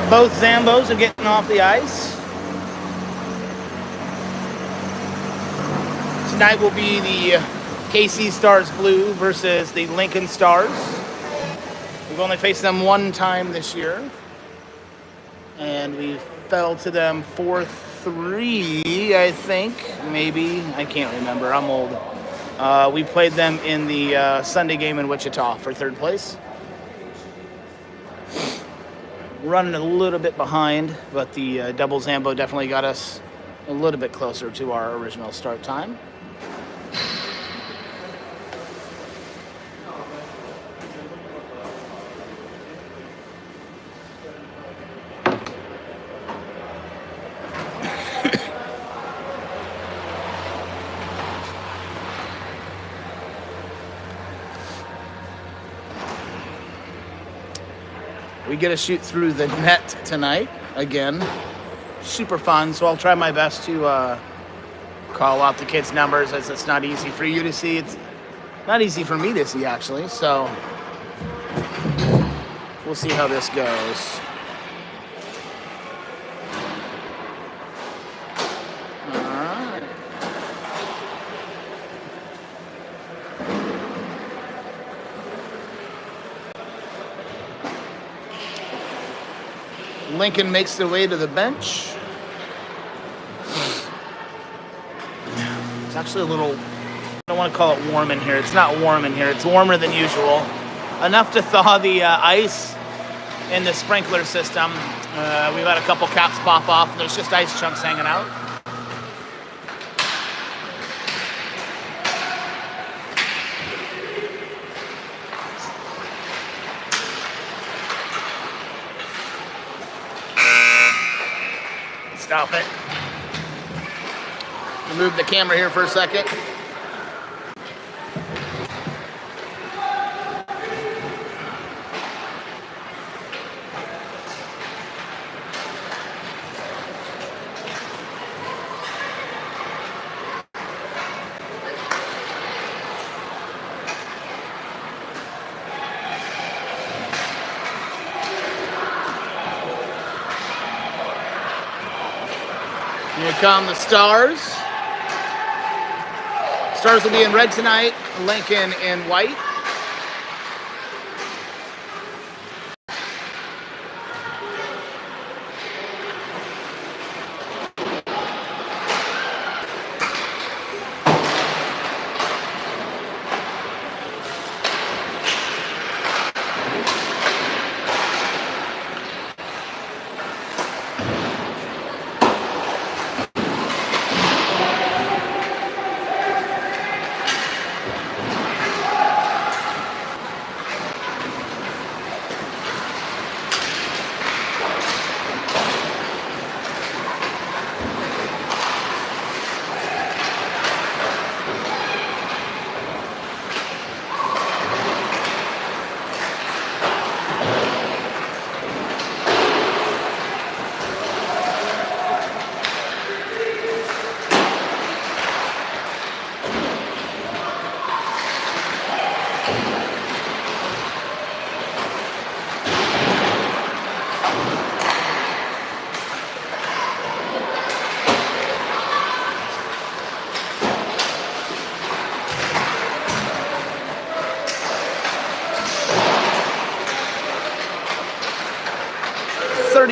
Both Zambos are getting off the ice. Tonight will be the KC Stars Blue versus the Lincoln Stars. We've only faced them one time this year, and we fell to them 4-3, I think. Maybe. I can't remember. I'm old. We played them in the Sunday game in Wichita for third place. Running a little bit behind, but the double Zambo definitely got us a little bit closer to our original start time. We get to shoot through the net tonight again. Super fun, so I'll try my best to call out the kids' numbers, as it's not easy for you to see. It's not easy for me to see, actually, so we'll see how this goes. Lincoln makes their way to the bench. It's actually a little, I don't want to call it warm in here. It's not warm in here. It's warmer than usual. Enough to thaw the ice in the sprinkler system. We've had a couple caps pop off, and there's just ice chunks hanging out. Stop it. Move the camera here for a second. Here come the Stars. Stars will be in red tonight, Lincoln in white.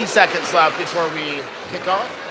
Seconds left before we kick off.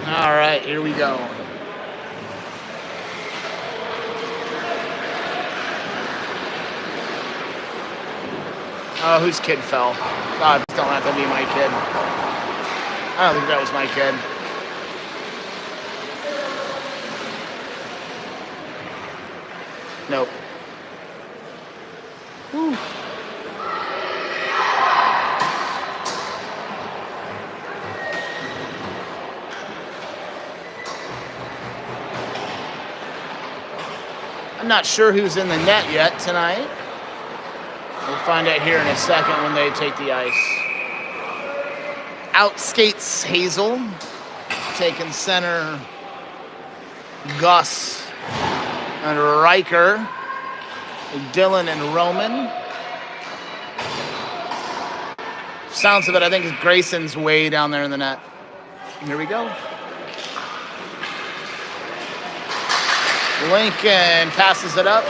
All right, here we go. Oh, whose kid fell? God, don't have to be my kid. I don't think that was my kid. Nope. Whew. I'm not sure who's in the net yet tonight. We'll find out here in a second when they take the ice. Out skates Hazel. Taking center, Gus and Riker. Dylan and Roman. Sounds of it, I think Grayson's way down there in the net. Here we go. Lincoln passes it up.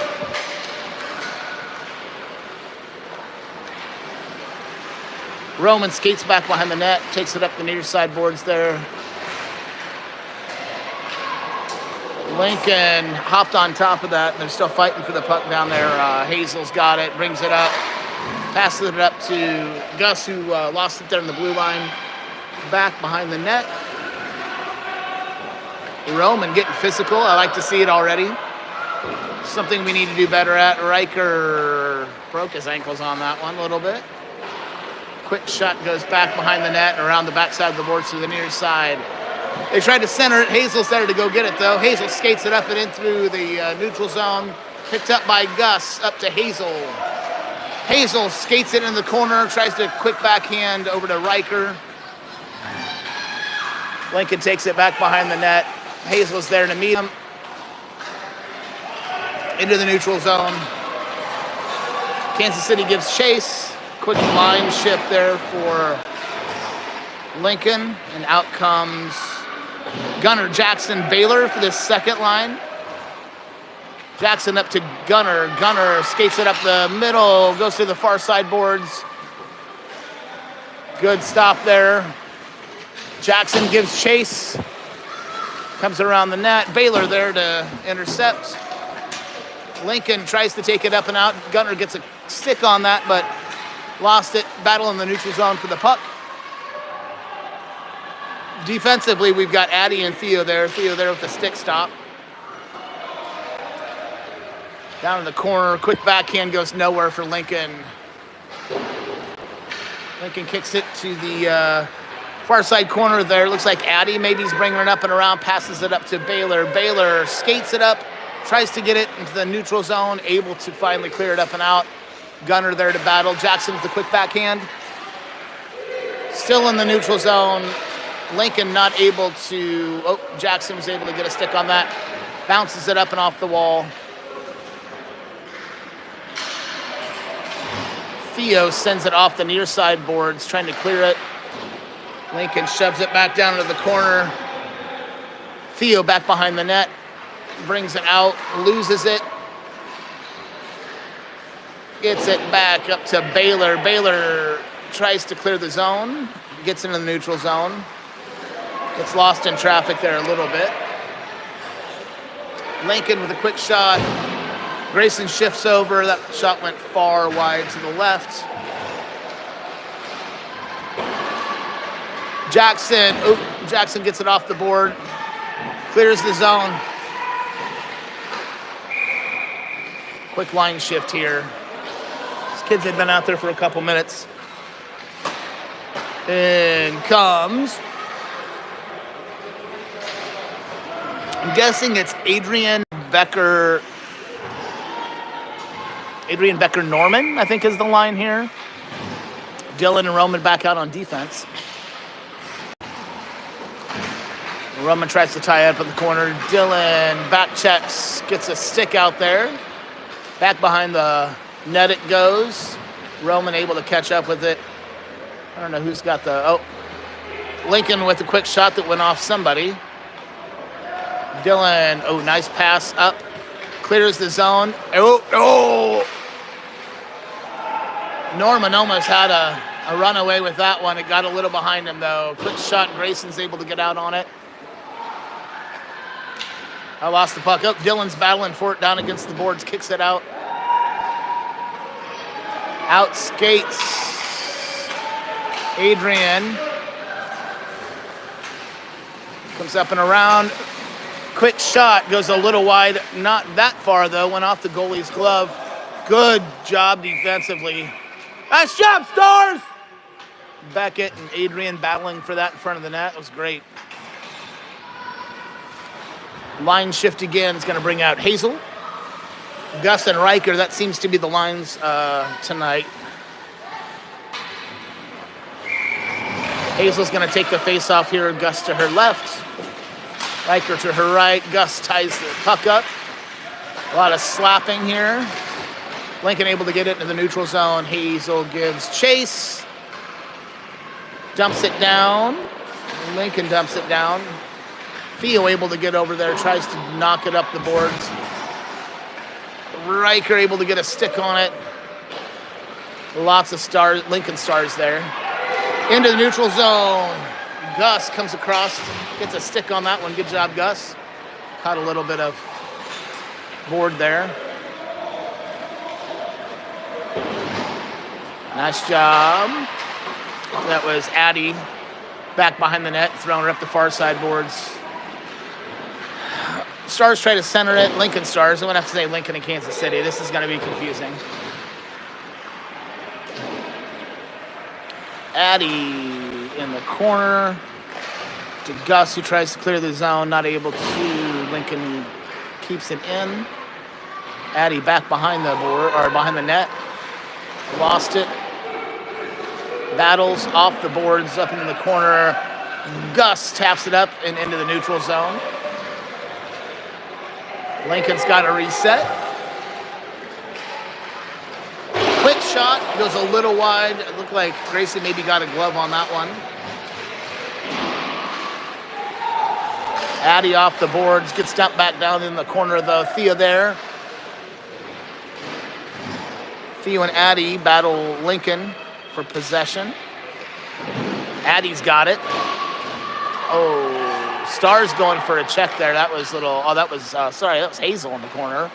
Roman skates back behind the net, takes it up the near side boards there. Lincoln hopped on top of that, and they're still fighting for the puck down there. Hazel's got it, brings it up, passes it up to Gus, who lost it there in the blue line. Back behind the net. Roman getting physical. I like to see it already. Something we need to do better at. Riker broke his ankles on that one a little bit. Quick shot goes back behind the net and around the backside of the boards to the near side. They tried to center it. Hazel's there to go get it, though. Hazel skates it up and in through the neutral zone. Picked up by Gus, up to Hazel. Hazel skates it in the corner, tries to quick backhand over to Riker. Lincoln takes it back behind the net. Hazel's there to meet him. Into the neutral zone. Kansas City gives chase. Quick line shift there for Lincoln. And out comes Gunner, Jackson, Baylor for this second line. Jackson up to Gunner. Gunner skates it up the middle. Goes to the far side boards. Good stop there. Jackson gives chase. Comes around the net. Baylor there to intercept. Lincoln tries to take it up and out. Gunner gets a stick on that, but lost it. Battle in the neutral zone for the puck. Defensively, we've got Addie and Theo there. Theo there with the stick stop. Down in the corner. Quick backhand goes nowhere for Lincoln. Lincoln kicks it to the far side corner there. Looks like Addie maybe he's bringing it up and around. Passes it up to Baylor. Baylor skates it up. Tries to get it into the neutral zone. Able to finally clear it up and out. Gunner there to battle. Jackson with the quick backhand. Still in the neutral zone. Lincoln not able to... Oh, Jackson was able to get a stick on that. Bounces it up and off the wall. Theo sends it off the near side boards, trying to clear it. Lincoln shoves it back down into the corner. Theo back behind the net. Brings it out, loses it. Gets it back up to Baylor. Baylor tries to clear the zone. Gets into the neutral zone. Gets lost in traffic there a little bit. Lincoln with a quick shot. Grayson shifts over. That shot went far wide to the left. Jackson gets it off the board. Clears the zone. Quick line shift here. These kids had been out there for a couple minutes. In comes... I'm guessing it's Adrian Becker Norman, I think is the line here. Dylan and Roman back out on defense. Roman tries to tie up in the corner. Dylan back checks, gets a stick out there. Back behind the net it goes. Roman able to catch up with it. I don't know who's got the... Oh, Lincoln with a quick shot that went off somebody. Dylan, nice pass up. Clears the zone. Norman almost had a runaway with that one. It got a little behind him, though. Quick shot. Grayson's able to get out on it. I lost the puck up. Dylan's battling for it down against the boards. Kicks it out. Out skates Adrian. Comes up and around. Quick shot, goes a little wide. Not that far, though. Went off the goalie's glove. Good job defensively. Nice job, Stars! Beckett and Adrian battling for that in front of the net. It was great. Line shift again is going to bring out Hazel. Gus and Riker, that seems to be the lines tonight. Hazel's going to take the face-off here. Gus to her left. Riker to her right. Gus ties the puck up. A lot of slapping here. Lincoln able to get it into the neutral zone. Hazel gives chase. Dumps it down. Lincoln dumps it down. Theo able to get over there. Tries to knock it up the boards. Riker able to get a stick on it. Lots of stars, Lincoln Stars there. Into the neutral zone. Gus comes across, gets a stick on that one. Good job, Gus. Caught a little bit of board there. Nice job. That was Addie back behind the net, throwing her up the far side boards. Stars try to center it. Lincoln Stars. I'm going to have to say Lincoln and Kansas City. This is going to be confusing. Addie in the corner to Gus, who tries to clear the zone. Not able to. Lincoln keeps it in. Addie back behind the board, or behind the net. Lost it. Battles off the boards, up into the corner. Gus taps it up and into the neutral zone. Lincoln's got a reset. Quick shot, goes a little wide. It looked like Gracie maybe got a glove on that one. Addie off the boards, gets dumped back down in the corner of the Thea there. Theo and Addie battle Lincoln for possession. Addie's got it. Oh, Stars going for a check there. That was that was Hazel in the corner.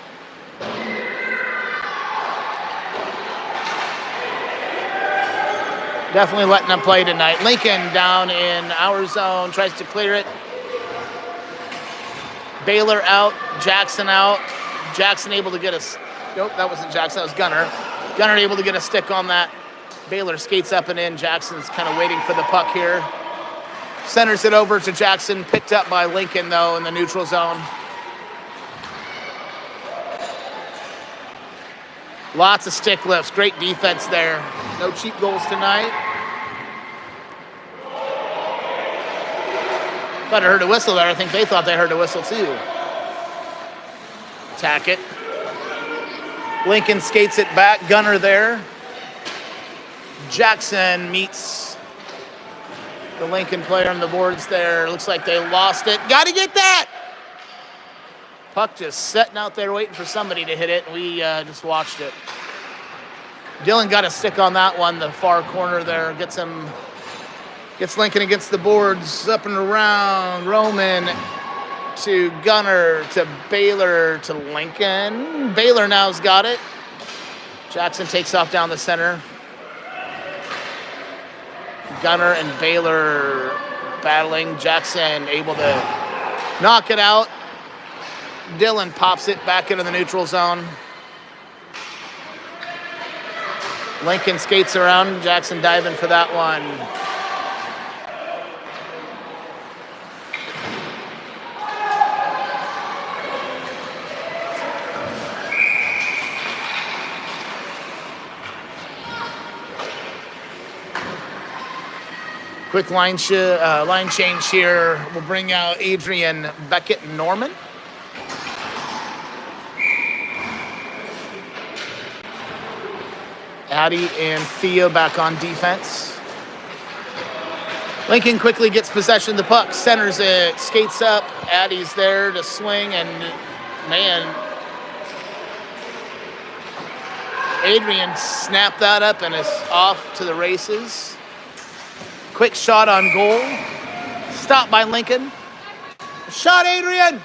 Definitely letting them play tonight. Lincoln down in our zone, tries to clear it. Baylor out, Jackson out. Jackson able to get nope, that wasn't Jackson, that was Gunner. Gunner able to get a stick on that. Baylor skates up and in. Jackson's kind of waiting for the puck here. Centers it over to Jackson, picked up by Lincoln, though, in the neutral zone. Lots of stick lifts. Great defense there. No cheap goals tonight. Thought I heard a whistle there. I think they thought they heard a whistle, too. Tack it. Lincoln skates it back. Gunner there. Jackson meets the Lincoln player on the boards there. Looks like they lost it. Got to get that! Puck just sitting out there waiting for somebody to hit it, and we just watched it. Dylan got a stick on that one, the far corner there. Gets Lincoln against the boards, up and around. Roman to Gunner to Baylor to Lincoln. Baylor now's got it. Jackson takes off down the center. Gunner and Baylor battling. Jackson able to knock it out. Dylan pops it back into the neutral zone. Lincoln skates around. Jackson diving for that one. Quick line change here. We'll bring out Adrian, Beckett, and Norman. Addie and Thea back on defense. Lincoln quickly gets possession of the puck, centers it, skates up. Addie's there to swing, and man, Adrian snapped that up and is off to the races. Quick shot on goal. Stopped by Lincoln. Shot, Adrian!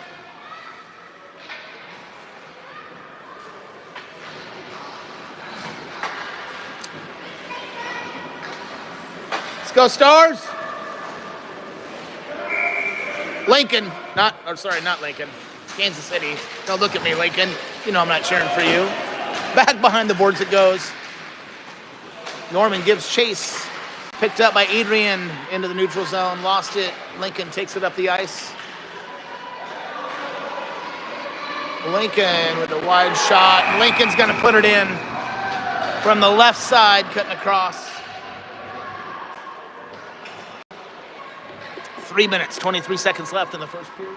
Go Stars! Lincoln, not Lincoln. Kansas City. Don't look at me, Lincoln. You know I'm not cheering for you. Back behind the boards it goes. Norman gives chase. Picked up by Adrian into the neutral zone. Lost it. Lincoln takes it up the ice. Lincoln with a wide shot. Lincoln's going to put it in from the left side, cutting across. 3 minutes, 23 seconds left in the first period.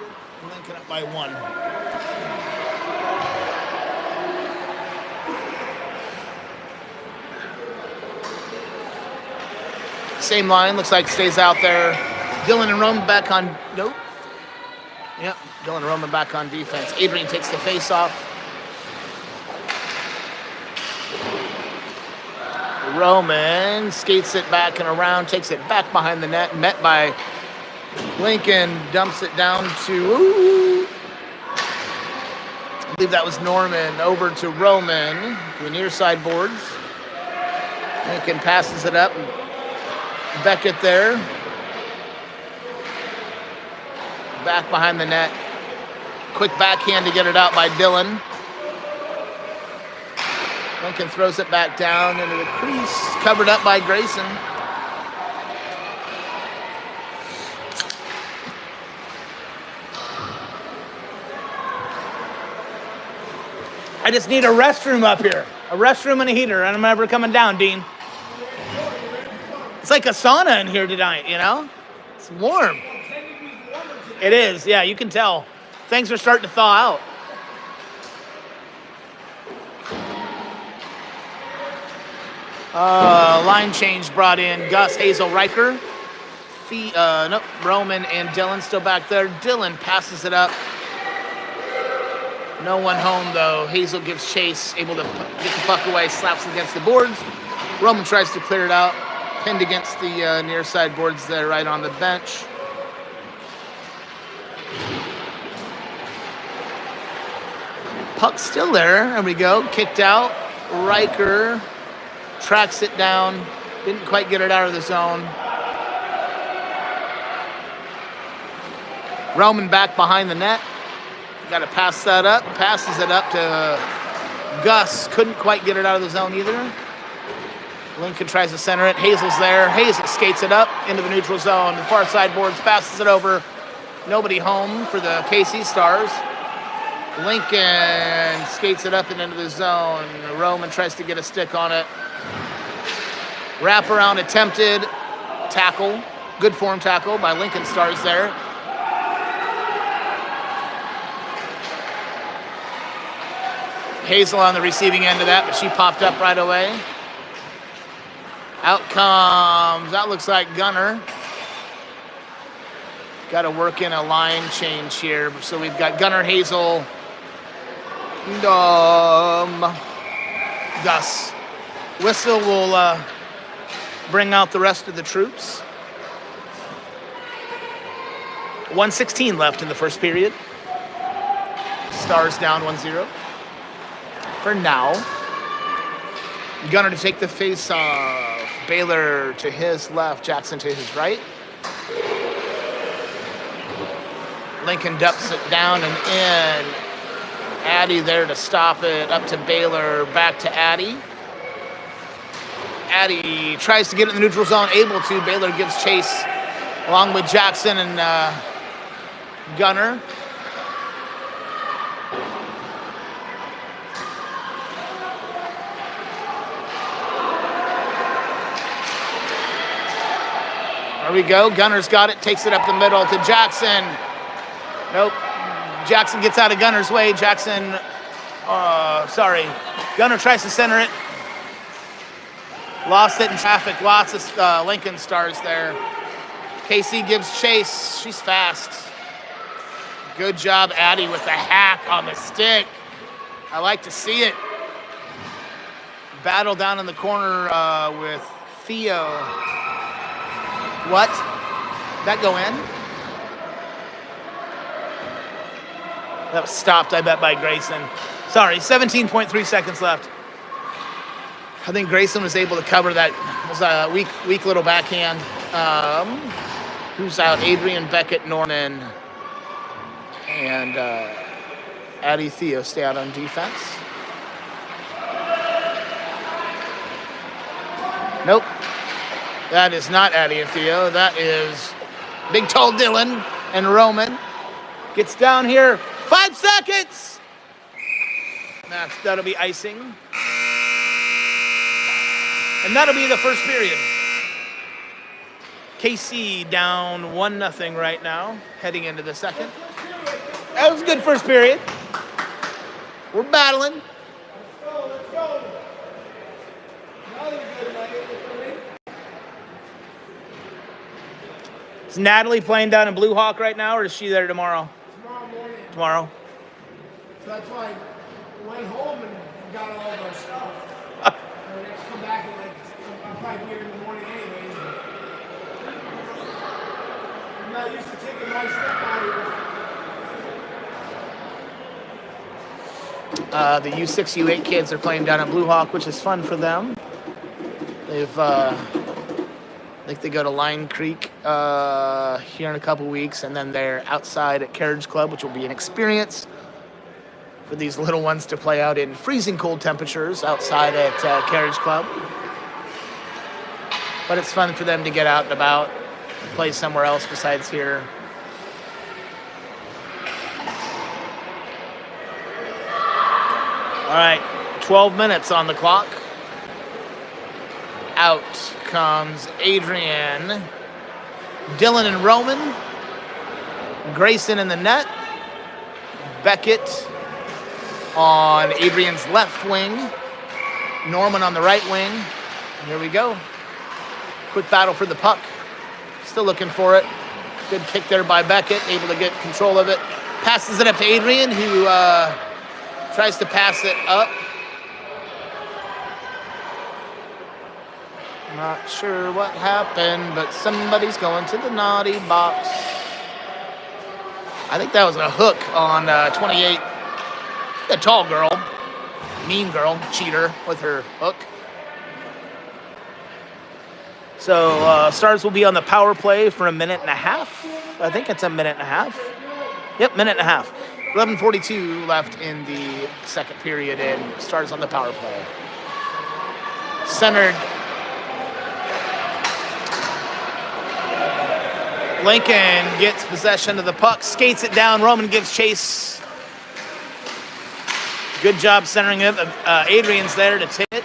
Lincoln up by 1. Same line, looks like stays out there. Dylan and Roman back on, nope. Yep, Dylan and Roman back on defense. Adrian takes the face off. Roman skates it back and around, takes it back behind the net, met by Lincoln, dumps it down to, I believe that was Norman, over to Roman, to the near side boards. Lincoln passes it up. Beckett there. Back behind the net. Quick backhand to get it out by Dylan. Lincoln throws it back down into the crease, covered up by Grayson. I just need a restroom up here. A restroom and a heater, and I'm never coming down, Dean. It's like a sauna in here tonight, you know? It's warm. It is, yeah, you can tell. Things are starting to thaw out. Line change brought in Gus, Hazel, Riker. Roman and Dylan still back there. Dylan passes it up. No one home, though. Hazel gives chase, able to get the puck away, slaps it against the boards. Roman tries to clear it out. Pinned against the near side boards there, right on the bench. Puck still there. There we go. Kicked out. Riker tracks it down. Didn't quite get it out of the zone. Roman back behind the net. Got to pass that up. Passes it up to Gus. Couldn't quite get it out of the zone either. Lincoln tries to center it. Hazel's there. Hazel skates it up into the neutral zone. The far side boards, passes it over. Nobody home for the KC Stars. Lincoln skates it up and into the zone. Roman tries to get a stick on it. Wraparound attempted. Tackle. Good form tackle by Lincoln Stars there. Hazel on the receiving end of that, but she popped up right away. Out comes, that looks like Gunner. Got to work in a line change here. So we've got Gunner, Hazel, Gus. Whistle will bring out the rest of the troops. 1:16 left in the first period. Stars down 1-0. For now. Gunner to take the face off. Baylor to his left, Jackson to his right. Lincoln dumps it down and in. Addy there to stop it. Up to Baylor, back to Addy. Addy tries to get it in the neutral zone, able to. Baylor gives chase along with Jackson and Gunner. There we go. Gunner's got it. Takes it up the middle to Jackson. Nope. Jackson gets out of Gunner's way. Gunner tries to center it. Lost it in traffic. Lots of Lincoln Stars there. KC gives chase. She's fast. Good job, Addy, with a hack on the stick. I like to see it. Battle down in the corner with Theo. What? That go in? That was stopped, I bet, by Grayson. Sorry, 17.3 seconds left. I think Grayson was able to cover that. It was a weak little backhand. Who's out? Adrian, Beckett, Norman, and Addie Theo stay out on defense. Nope. That is not Addie and Theo. That is big tall Dylan and Roman. Gets down here. 5 seconds. That'll be icing. And that'll be the first period. KC down 1-0 right now, heading into the second. That was a good first period. We're battling. Let's go. Is Natalie playing down in Blue Hawk right now, or is she there tomorrow? Tomorrow morning. Tomorrow. So that's why I went home and got all of our stuff. I'm going to come back and I'll probably be here in the morning anyways. I'm not used to taking my stuff out of here. The U6, U8 kids are playing down at Blue Hawk, which is fun for them. They've, I think they go to Line Creek here in a couple weeks, and then they're outside at Carriage Club, which will be an experience for these little ones to play out in freezing cold temperatures outside at Carriage Club. But it's fun for them to get out and about, play somewhere else besides here. All right, 12 minutes on the clock. Out comes Adrian, Dylan and Roman, Grayson in the net, Beckett on Adrian's left wing, Norman on the right wing. Here we go. Quick battle for the puck. Still looking for it. Good kick there by Beckett, able to get control of it. Passes it up to Adrian, who tries to pass it up. Not sure what happened, but somebody's going to the naughty box. I think that was a hook on 28. A tall girl, mean girl, cheater with her hook. So Stars will be on the power play for 1.5 minutes. I think it's 1.5 minutes. Yep, 1.5 minutes. 11:42 left in the second period, and Stars on the power play. Centered. Lincoln gets possession of the puck, skates it down. Roman gives chase. Good job centering it. Adrian's there to take it.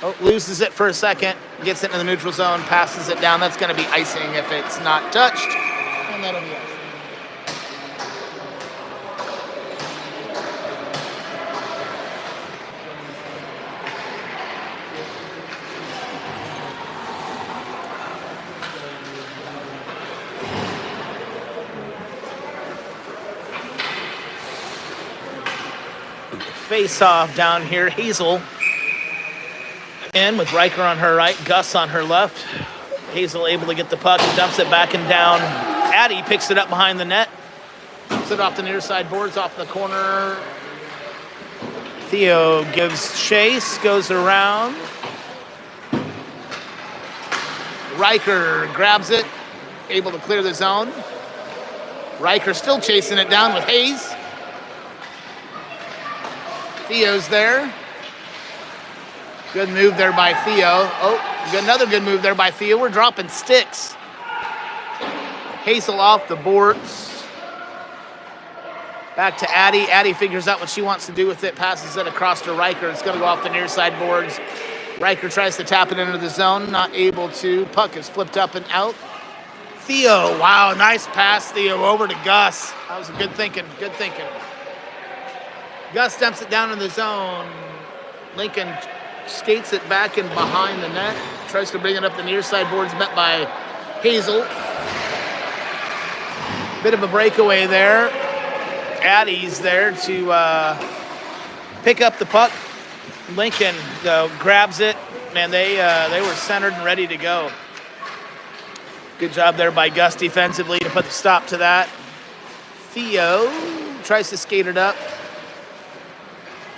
Oh, loses it for a second. Gets it into the neutral zone, passes it down. That's going to be icing if it's not touched. And that'll be icing. Face off down here. Hazel in with Riker on her right, Gus on her left. Hazel able to get the puck, dumps it back and down. Addie picks it up behind the net. Dumps it off the near side boards, off the corner. Theo gives chase, goes around. Riker grabs it, able to clear the zone. Riker still chasing it down with Hayes. Theo's there. Good move there by Theo. Oh, another good move there by Theo. We're dropping sticks. Hazel off the boards. Back to Addie. Addie figures out what she wants to do with it. Passes it across to Riker. It's going to go off the near side boards. Riker tries to tap it into the zone. Not able to. Puck is flipped up and out. Theo. Wow, nice pass, Theo, over to Gus. That was good thinking. Good thinking. Gus dumps it down in the zone. Lincoln skates it back and behind the net. Tries to bring it up the near side boards, met by Hazel. Bit of a breakaway there. Addie's there to pick up the puck. Lincoln grabs it. Man, they were centered and ready to go. Good job there by Gus defensively to put the stop to that. Theo tries to skate it up.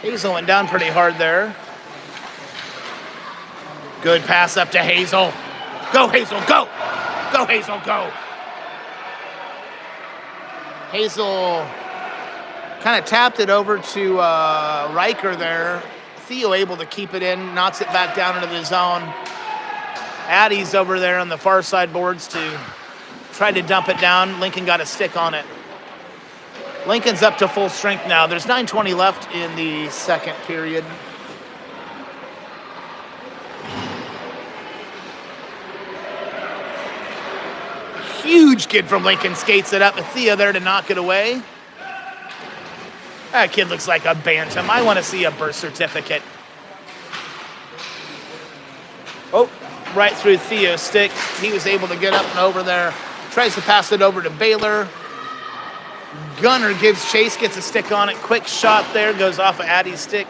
Hazel went down pretty hard there. Good pass up to Hazel. Go, Hazel, go! Go, Hazel, go! Hazel kind of tapped it over to Riker there. Theo able to keep it in, knocks it back down into the zone. Addie's over there on the far side boards to try to dump it down. Lincoln got a stick on it. Lincoln's up to full strength now. There's 9:20 left in the second period. Huge kid from Lincoln skates it up, and Theo there to knock it away. That kid looks like a bantam. I want to see a birth certificate. Oh, right through Theo's stick. He was able to get up and over there. Tries to pass it over to Baylor. Gunner gives chase, gets a stick on it. Quick shot there, goes off of Addie's stick.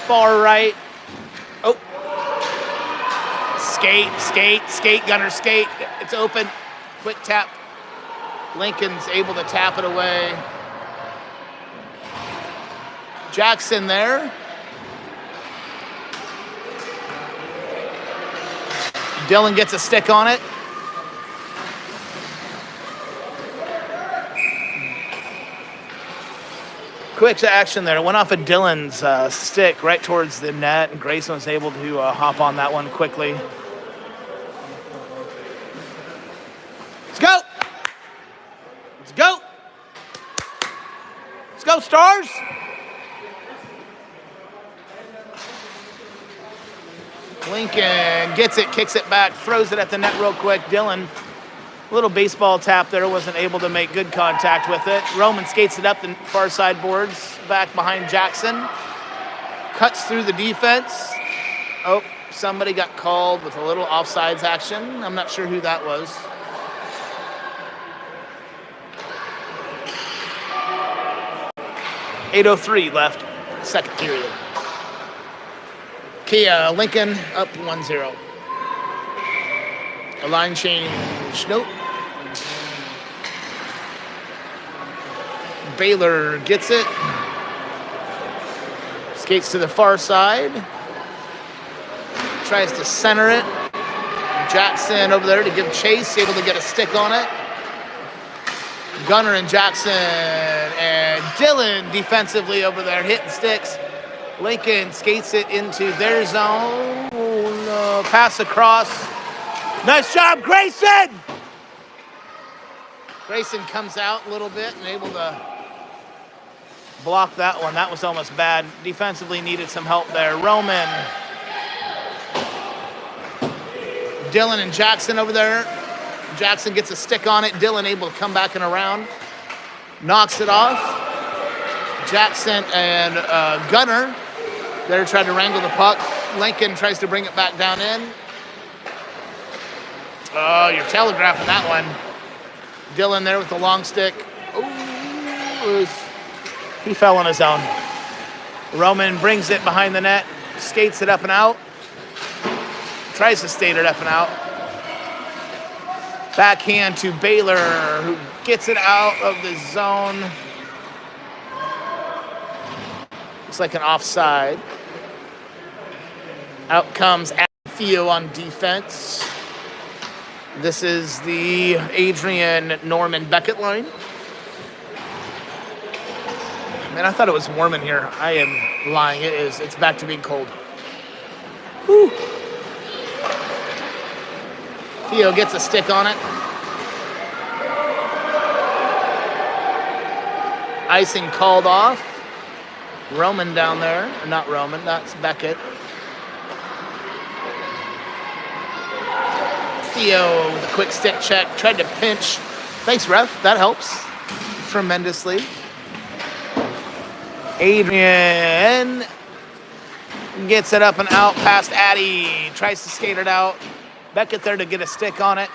Far right. Oh. Skate, Gunner skate. It's open. Quick tap. Lincoln's able to tap it away. Jackson there. Dylan gets a stick on it. Quick action there. It went off of Dylan's stick right towards the net, and Grayson was able to hop on that one quickly. Let's go! Let's go! Let's go, Stars! Lincoln gets it, kicks it back, throws it at the net real quick. Dylan, little baseball tap there, wasn't able to make good contact with it. Roman skates it up the far side boards, back behind Jackson. Cuts through the defense. Oh, somebody got called with a little offsides action. I'm not sure who that was. .803 left, second period. Okay, Lincoln up 1-0. A line change, nope. Baylor gets it. Skates to the far side. Tries to center it. Jackson over there to give chase, able to get a stick on it. Gunner and Jackson and Dylan defensively over there hitting sticks. Lincoln skates it into their zone. Pass across. Nice job, Grayson! Grayson comes out a little bit and able to block that one. That was almost bad. Defensively needed some help there. Roman. Dylan and Jackson over there. Jackson gets a stick on it. Dylan able to come back and around. Knocks it off. Jackson and Gunner. They're trying to wrangle the puck. Lincoln tries to bring it back down in. Oh, you're telegraphing that one. Dylan there with the long stick. Ooh, he fell on his own. Roman brings it behind the net, skates it up and out. Tries to skate it up and out. Backhand to Baylor, who gets it out of the zone. Looks like an offside. Out comes Theo on defense. This is the Adrian Norman Beckett line. Man, I thought it was warm in here. I am lying. It is. It's back to being cold. Whew. Theo gets a stick on it. Icing called off. Roman down there. Not Roman, that's Beckett. Theo with a quick stick check. Tried to pinch. Thanks, ref. That helps tremendously. Adrian gets it up and out past Addie. Tries to skate it out. Beckett there to get a stick on it.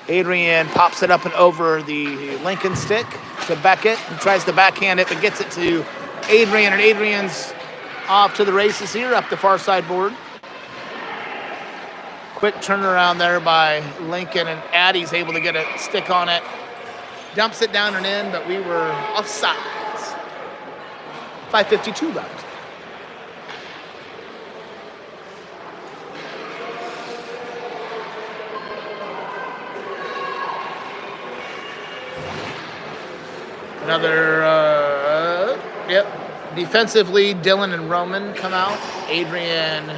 Adrian pops it up and over the Lincoln stick to Beckett, who tries to backhand it, but gets it to Adrian, and Adrian's off to the races here, up the far side board. Quick turnaround there by Lincoln, and Addie's able to get a stick on it. Dumps it down and in, but we were offsides. 5:52 left. Another, defensively, Dylan and Roman come out. Adrian,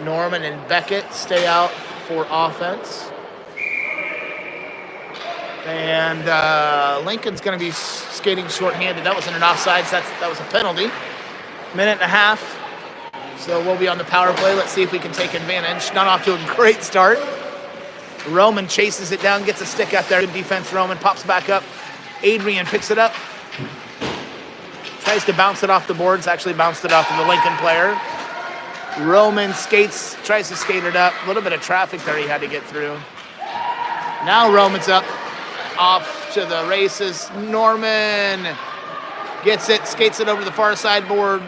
Norman, and Beckett stay out for offense. And Lincoln's going to be skating shorthanded. That wasn't an offsides. That was a penalty. Minute and a half. So we'll be on the power play. Let's see if we can take advantage. Not off to a great start. Roman chases it down, gets a stick out there. Good defense, Roman pops back up. Adrian picks it up. Tries to bounce it off the boards. Actually bounced it off of the Lincoln player. Roman skates, tries to skate it up. A little bit of traffic there he had to get through. Now Roman's up, off to the races. Norman gets it, skates it over the far side board.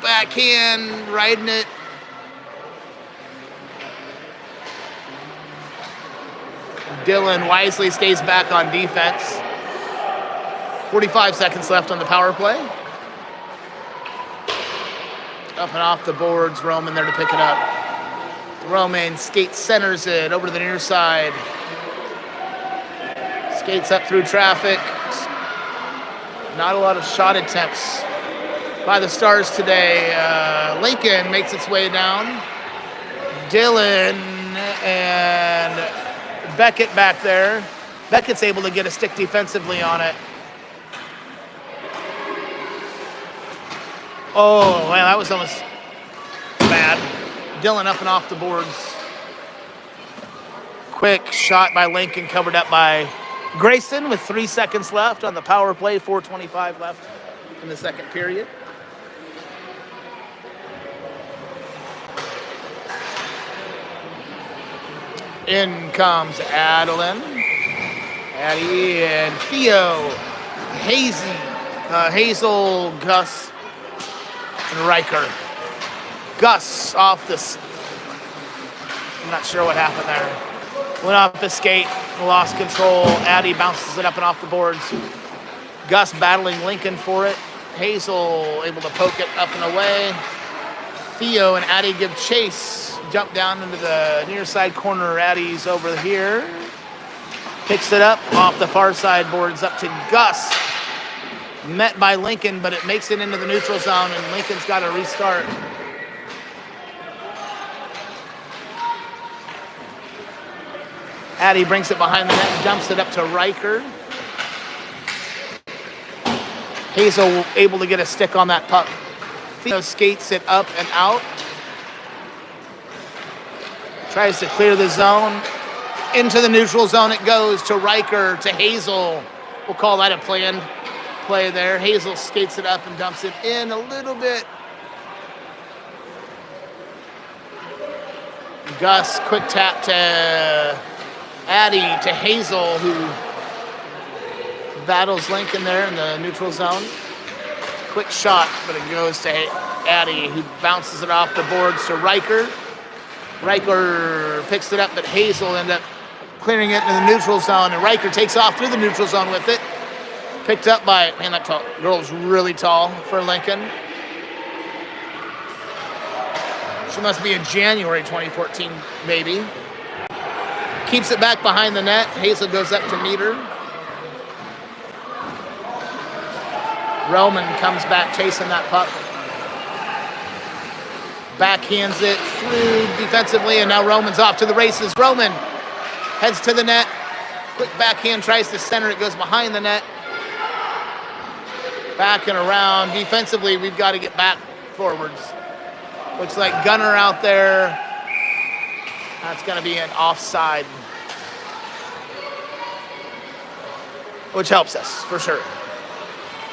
Backhand, riding it. Dylan wisely stays back on defense. 45 seconds left on the power play. Up and off the boards, Roman there to pick it up. Roman skates, centers it over to the near side. Skates up through traffic. Not a lot of shot attempts by the Stars today. Lincoln makes its way down. Dylan and Beckett back there. Beckett's able to get a stick defensively on it. Oh, man, that was almost bad. Dylan up and off the boards. Quick shot by Lincoln, covered up by Grayson with 3 seconds left on the power play, 4:25 left in the second period. In comes Adeline, Addie, and Theo, Hazel, Gus, and Riker. Gus off this. I'm not sure what happened there. Went off the skate, lost control. Addie bounces it up and off the boards. Gus battling Lincoln for it. Hazel able to poke it up and away. Theo and Addie give chase. Jump down into the near side corner. Addie's over here. Picks it up off the far side boards up to Gus. Met by Lincoln, but it makes it into the neutral zone, and Lincoln's got to restart. Addie brings it behind the net and dumps it up to Riker. Hazel able to get a stick on that puck. Theo skates it up and out. Tries to clear the zone. Into the neutral zone it goes to Riker, to Hazel. We'll call that a planned play there. Hazel skates it up and dumps it in a little bit. Gus, quick tap to Addie, to Hazel, who battles Lincoln there in the neutral zone. Quick shot, but it goes to Addie, who bounces it off the boards to Riker. Riker picks it up, but Hazel ended up clearing it into the neutral zone, and Riker takes off through the neutral zone with it. Picked up by, man, that girl's really tall for Lincoln. She must be a January 2014 baby. Keeps it back behind the net. Hazel goes up to meet her. Roman comes back chasing that puck. Backhands it through defensively, and now Roman's off to the races. Roman heads to the net. Quick backhand, tries to center. It goes behind the net. Back and around. Defensively, we've got to get back forwards. Looks like Gunner out there. That's going to be an offside, which helps us for sure,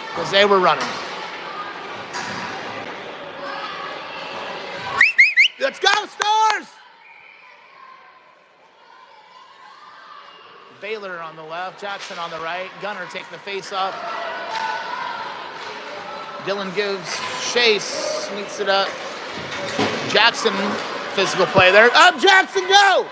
because they were running. Let's go, Stars! Baylor on the left, Jackson on the right. Gunner taking the face off. Dylan gives chase, meets it up. Jackson, physical play there. Up, Jackson, go!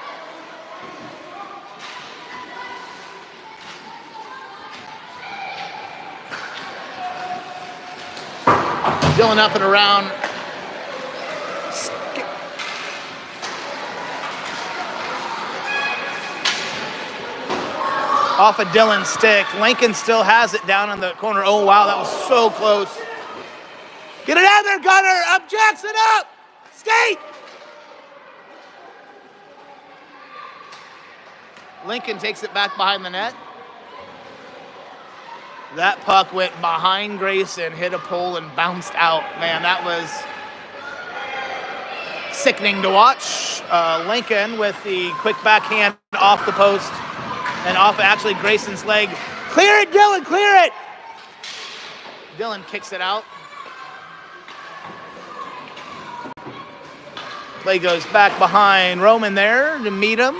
Dylan up and around. Off of Dylan's stick. Lincoln still has it down in the corner. Oh, wow, that was so close. Get it out there, Gunner. Up, Jackson, up. Skate. Lincoln takes it back behind the net. That puck went behind Grayson, hit a pole, and bounced out. Man, that was sickening to watch. Lincoln with the quick backhand off the post and off actually Grayson's leg. Clear it, Dylan, clear it! Dylan kicks it out. Play goes back behind Roman there to meet him.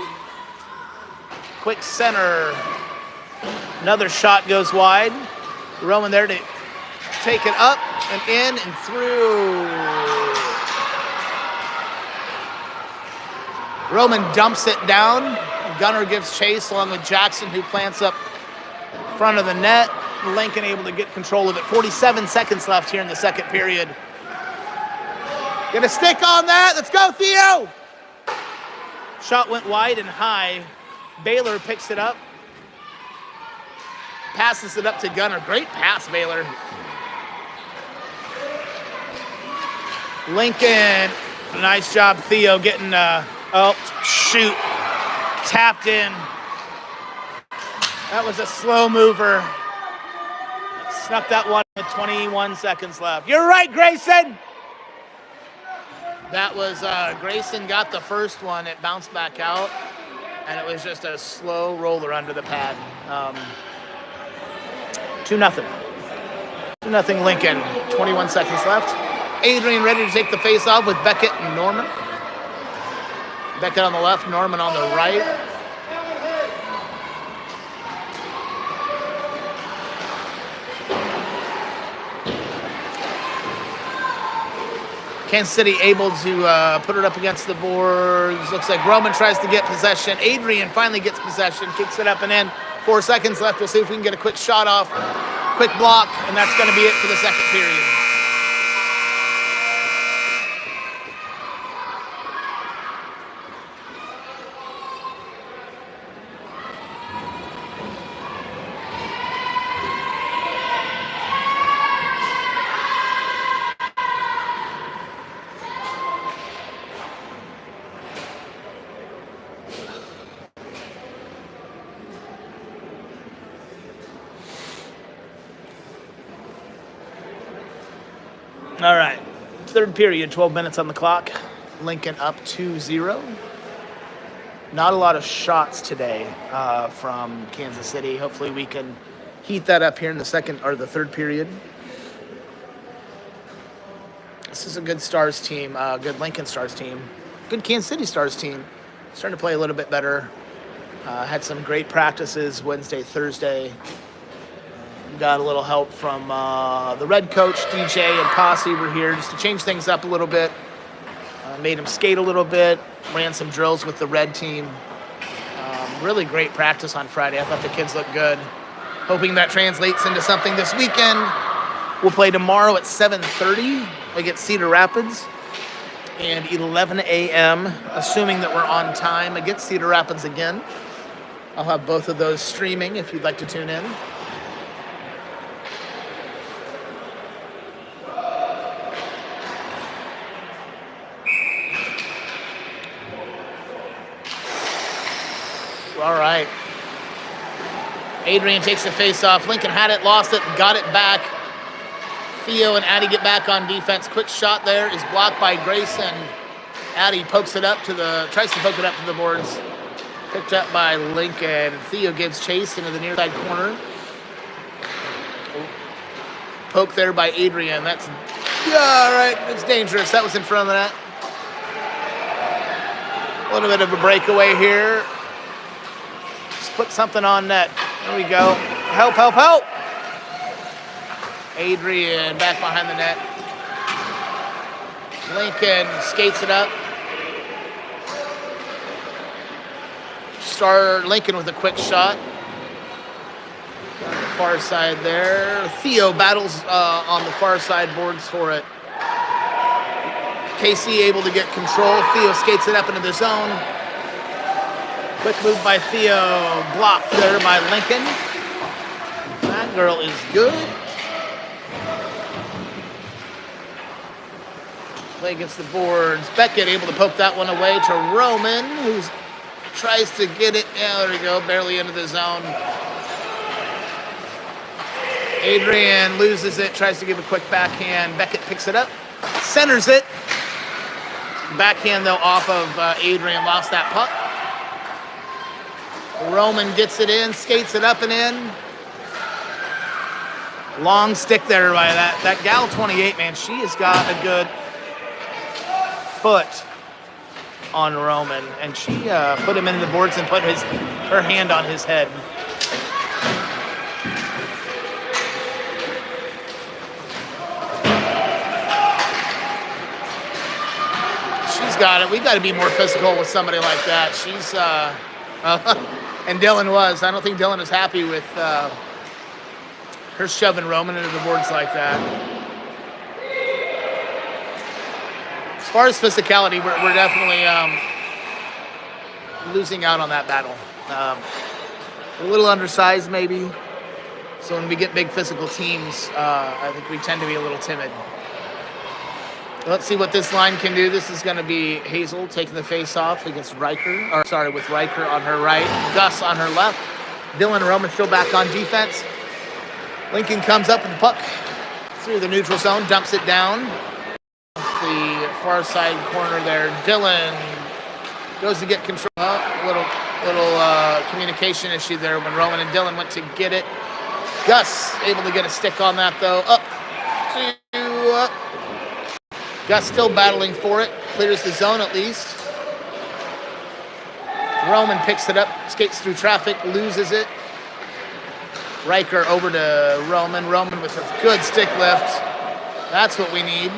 Quick center. Another shot goes wide. Roman there to take it up and in and through. Roman dumps it down. Gunner gives chase along with Jackson, who plants up front of the net. Lincoln able to get control of it. 47 seconds left here in the second period. Get a stick on that. Let's go, Theo. Shot went wide and high. Baylor picks it up. Passes it up to Gunner. Great pass, Baylor. Lincoln, nice job, Theo, getting, oh, shoot. Tapped in. That was a slow mover. Snuck that one with 21 seconds left. You're right, Grayson. That was, Grayson got the first one. It bounced back out, and it was just a slow roller under the pad. 2-0. 2-0 Lincoln. 21 seconds left. Adrian ready to take the face off with Beckett and Norman. Beckett on the left, Norman on the right. Kansas City able to put it up against the boards. Looks like Roman tries to get possession. Adrian finally gets possession, kicks it up and in. 4 seconds left. We'll see if we can get a quick shot off, quick block, and that's going to be it for the second period. All right, third period, 12 minutes on the clock. Lincoln up 2-0. Not a lot of shots today from Kansas City. Hopefully we can heat that up here in the second or the third period. This is a good Stars team, good Lincoln Stars team, good Kansas City Stars team. Starting to play a little bit better. Had some great practices Wednesday, Thursday. Got a little help from the red coach, DJ, and Posse were here just to change things up a little bit. Made him skate a little bit, ran some drills with the red team. Really great practice on Friday. I thought the kids looked good. Hoping that translates into something this weekend. We'll play tomorrow at 7:30 against Cedar Rapids and 11 a.m., assuming that we're on time, against Cedar Rapids again. I'll have both of those streaming if you'd like to tune in. All right. Adrian takes the face off. Lincoln had it, lost it, got it back. Theo and Addy get back on defense. Quick shot there is blocked by Grayson. Addy pokes it up tries to poke it up to the boards. Picked up by Lincoln. Theo gives chase into the near side corner. Poke there by Adrian. That's, yeah, all right, it's dangerous. That was in front of the net. A little bit of a breakaway here. Put something on net. There we go. Help, help, help. Adrian back behind the net. Lincoln skates it up. Lincoln with a quick shot. On the far side there. Theo battles on the far side boards for it. KC able to get control. Theo skates it up into the zone. Quick move by Theo. Blocked there by Lincoln. That girl is good. Play against the boards. Beckett able to poke that one away to Roman, who tries to get it. Yeah, there we go. Barely into the zone. Adrian loses it. Tries to give a quick backhand. Beckett picks it up. Centers it. Backhand, though, off of Adrian. Lost that puck. Roman gets it in. Skates it up and in. Long stick there by that gal 28, man. She has got a good foot on Roman, and she put him into the boards and put her hand on his head. She's got it. We got to be more physical with somebody like that. She's and Dylan was. I don't think Dylan is happy with her shoving Roman into the boards like that. As far as physicality, we're definitely losing out on that battle. We're a little undersized, maybe. So when we get big physical teams, I think we tend to be a little timid. Let's see what this line can do. This is going to be Hazel taking the face off against Riker. With Riker on her right, Gus on her left. Dylan and Roman still back on defense. Lincoln comes up with the puck through the neutral zone, dumps it down. The far side corner there. Dylan goes to get control. Little communication issue there when Roman and Dylan went to get it. Gus able to get a stick on that though. Up to Gus still battling for it. Clears the zone at least. Roman picks it up, skates through traffic, loses it. Riker over to Roman. Roman with a good stick lift. That's what we need.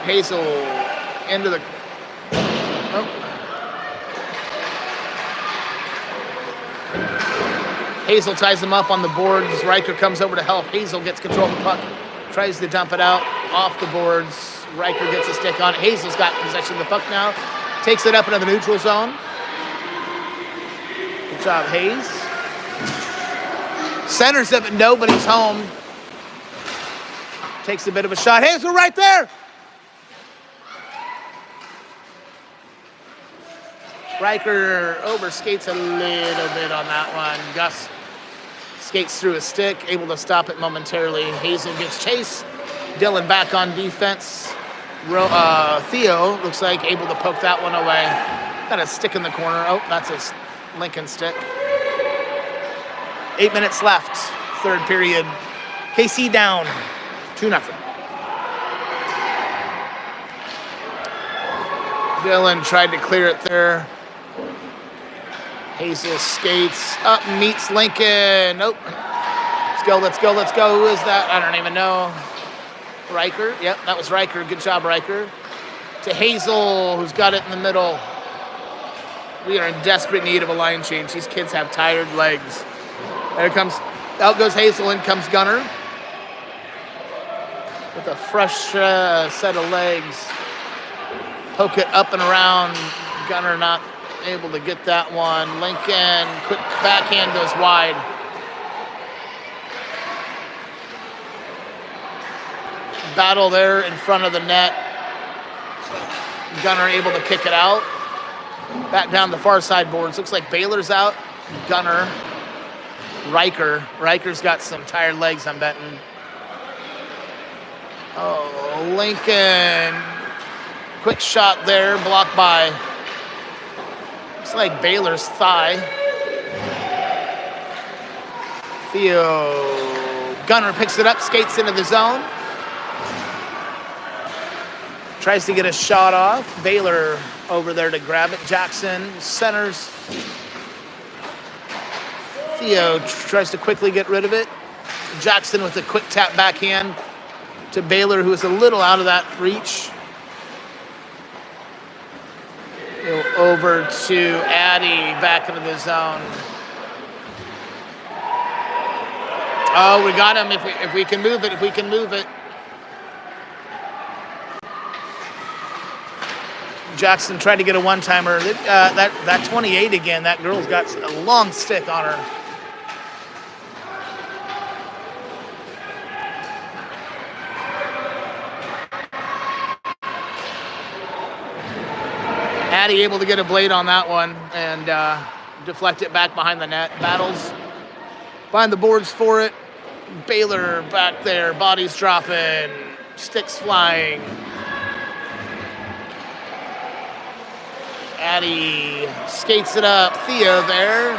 Hazel into the... Oh. Hazel ties him up on the boards. Riker comes over to help. Hazel gets control of the puck. Tries to dump it out off the boards. Riker gets a stick on it. Hazel's got possession of the puck now. Takes it up into the neutral zone. Good job, Hayes. Centers it, but nobody's home. Takes a bit of a shot. Hazel right there! Riker overskates a little bit on that one. Gus skates through a stick, able to stop it momentarily. Hazel gets chase. Dylan back on defense. Theo looks like able to poke that one away. Got a stick in the corner. Oh, that's a Lincoln stick. 8 minutes left, third period. KC down, 2-0. Dylan tried to clear it there. Hazel skates up, meets Lincoln. Nope. Let's go, let's go, let's go. Who is that? I don't even know. Riker. Yep, that was Riker. Good job, Riker. To Hazel, who's got it in the middle. We are in desperate need of a line change. These kids have tired legs. There comes, out goes Hazel, in comes Gunner. With a fresh set of legs. Poke it up and around. Gunner not able to get that one. Lincoln, quick backhand goes wide. Battle there in front of the net. Gunner able to kick it out. Back down the far side boards. Looks like Baylor's out. Gunner. Riker. Riker's got some tired legs, I'm betting. Oh, Lincoln. Quick shot there, blocked by, looks like Baylor's thigh. Theo. Gunner picks it up, skates into the zone. Tries to get a shot off. Baylor over there to grab it. Jackson centers. Theo tries to quickly get rid of it. Jackson with a quick tap backhand to Baylor, who is a little out of that reach. Go over to Addy, back into the zone. Oh, we got him. If we can move it, if we can move it. Jackson tried to get a one-timer. That 28 again, that girl's got a long stick on her. Addie able to get a blade on that one and deflect it back behind the net. Battles behind the boards for it. Baylor back there, bodies dropping, sticks flying. Addie skates it up. Theo there.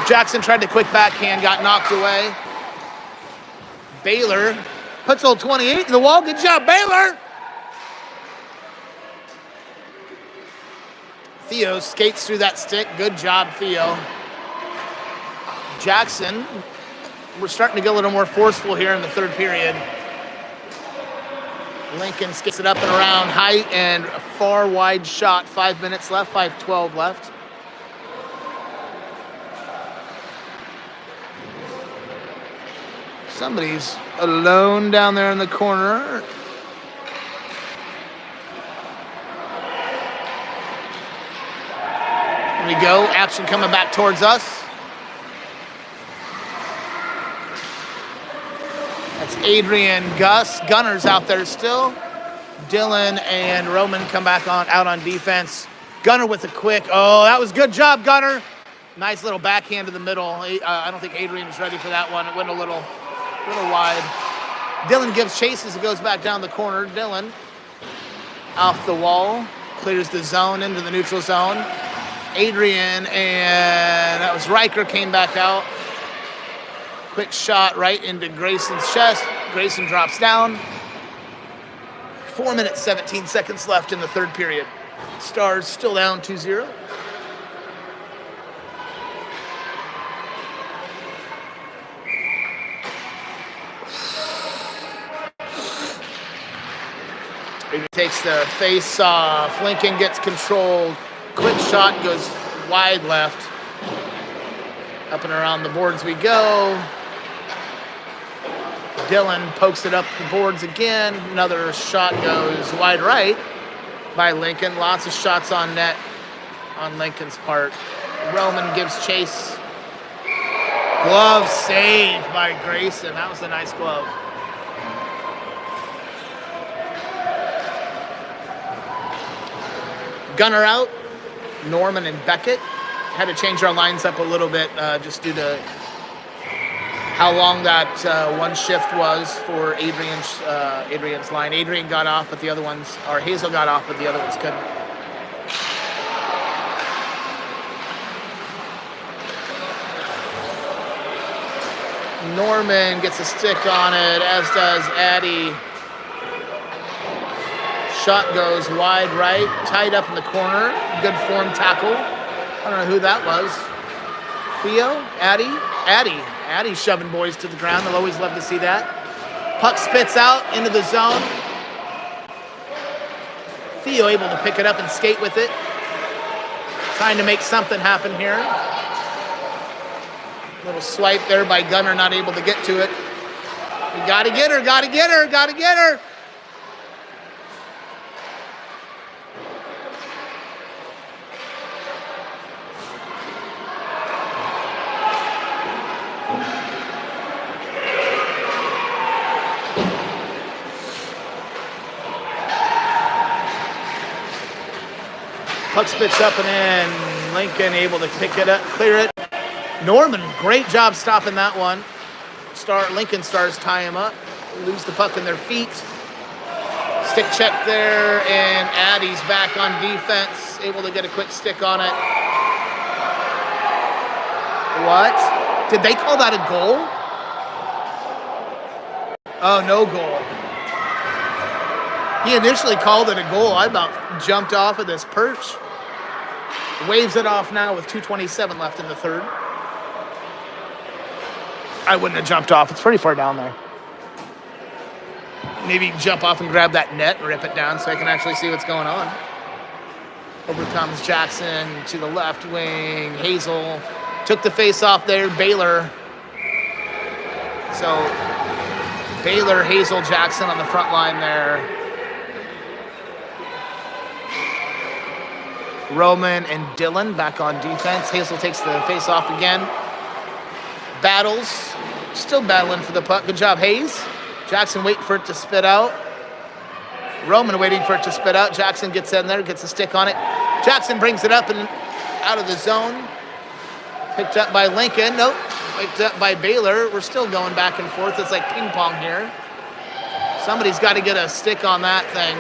Jackson tried to quick backhand, got knocked away. Baylor puts old 28 in the wall. Good job, Baylor. Theo skates through that stick. Good job, Theo. Jackson, we're starting to get a little more forceful here in the third period. Lincoln skates it up and around, height and a far wide shot. 5 minutes left, 5:12 left. Somebody's alone down there in the corner. Here we go, action coming back towards us. That's Adrian, Gus. Gunner's out there still. Dylan and Roman come back out on defense. Gunner with a quick. Oh, that was good job, Gunner. Nice little backhand to the middle. I don't think Adrian was ready for that one. It went a little wide. Dylan gives chase as it goes back down the corner. Dylan off the wall. Clears the zone into the neutral zone. Adrian and that was Riker came back out. Quick shot right into Grayson's chest. Grayson drops down. 4 minutes, 17 seconds left in the third period. Stars still down 2-0. He takes the face off. Lincoln gets controlled. Quick shot goes wide left. Up and around the boards we go. Dylan pokes it up the boards again. Another shot goes wide right by Lincoln. Lots of shots on net on Lincoln's part. Roman gives chase. Glove saved by Grayson. That was a nice glove. Gunner out. Norman and Beckett. Had to change our lines up a little bit just due to how long that one shift was for Adrian's line. Adrian got off, but the other ones, or Hazel got off, but the other ones couldn't. Norman gets a stick on it, as does Addie. Shot goes wide right, tied up in the corner. Good form tackle. I don't know who that was. Theo? Addie shoving boys to the ground. They'll always love to see that. Puck spits out into the zone. Theo able to pick it up and skate with it. Trying to make something happen here. Little swipe there by Gunner, not able to get to it. You gotta get her, gotta get her, gotta get her. Puck spits up and in. Lincoln able to pick it up, clear it. Norman, great job stopping that one. Lincoln Stars tie him up. Lose the puck in their feet. Stick check there, and Addie's back on defense. Able to get a quick stick on it. What? Did they call that a goal? Oh, no goal. He initially called it a goal. I about jumped off of this perch. Waves it off now with 2:27 left in the third. I wouldn't have jumped off. It's pretty far down there. Maybe jump off and grab that net and rip it down so I can actually see what's going on. Over comes Jackson to the left wing. Hazel took the face off there. Baylor. So Baylor, Hazel, Jackson on the front line there. Roman and Dylan back on defense. Hazel takes the face off again. Battles. Still battling for the puck. Good job, Hayes. Jackson waiting for it to spit out. Roman waiting for it to spit out. Jackson gets in there, gets a stick on it. Jackson brings it up and out of the zone. Picked up by Lincoln. Nope. Picked up by Baylor. We're still going back and forth. It's like ping pong here. Somebody's got to get a stick on that thing.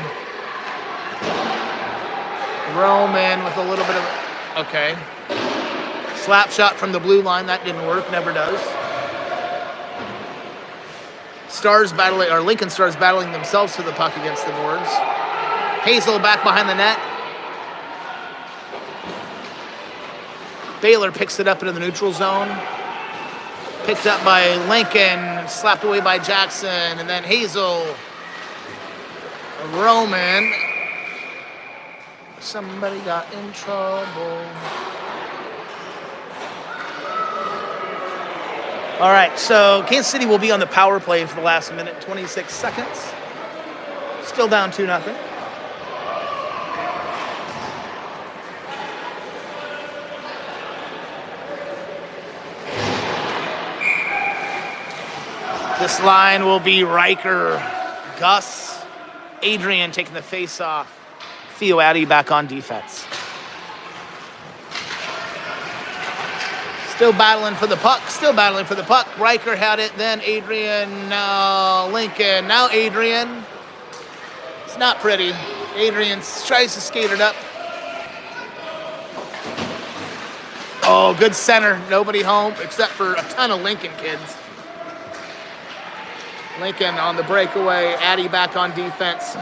Roman with a little bit of... Okay. Slap shot from the blue line. That didn't work. Never does. Stars battling, or Lincoln Stars battling themselves for the puck against the boards. Hazel back behind the net. Baylor picks it up into the neutral zone. Picked up by Lincoln, slapped away by Jackson, and then Hazel. Roman. Somebody got in trouble. All right, so Kansas City will be on the power play for the last minute, 26 seconds. Still down 2-0. This line will be Riker, Gus, Adrian taking the face off. Theo Addy back on defense. Still battling for the puck. Riker had it, then Adrian, now Lincoln, now Adrian. It's not pretty. Adrian tries to skate it up. Oh, good center. Nobody home except for a ton of Lincoln kids. Lincoln on the breakaway. Addy back on defense.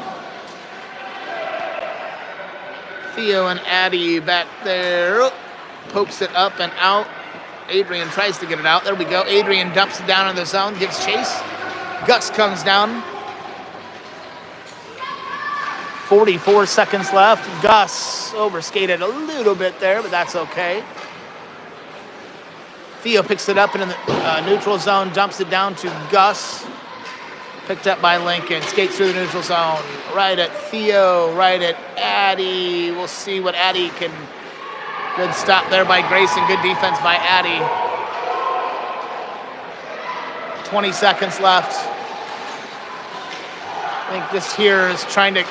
Theo and Addy back there. Pokes it up and out. Adrian tries to get it out. There we go. Adrian dumps it down in the zone, gives chase. Gus comes down. 44 seconds left. Gus overskated a little bit there, but that's okay. Theo picks it up in the neutral zone, dumps it down to Gus. Picked up by Lincoln, skates through the neutral zone. Right at Theo, right at Addy. We'll see what Addy can... Good stop there by Grayson, good defense by Addy. 20 seconds left. I think this here is trying to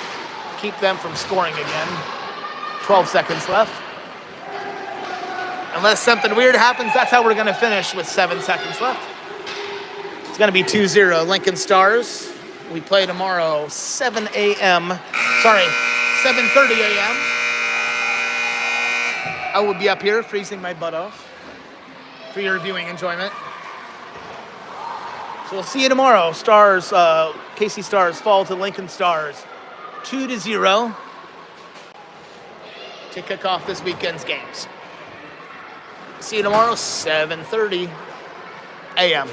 keep them from scoring again. 12 seconds left. Unless something weird happens, that's how we're going to finish with 7 seconds left. It's going to be 2-0 Lincoln Stars. We play tomorrow 7 a.m. Sorry, 7:30 a.m. I will be up here freezing my butt off for your viewing enjoyment. So we'll see you tomorrow. Stars, KC Stars fall to Lincoln Stars 2-0 to kick off this weekend's games. See you tomorrow, 7:30 a.m.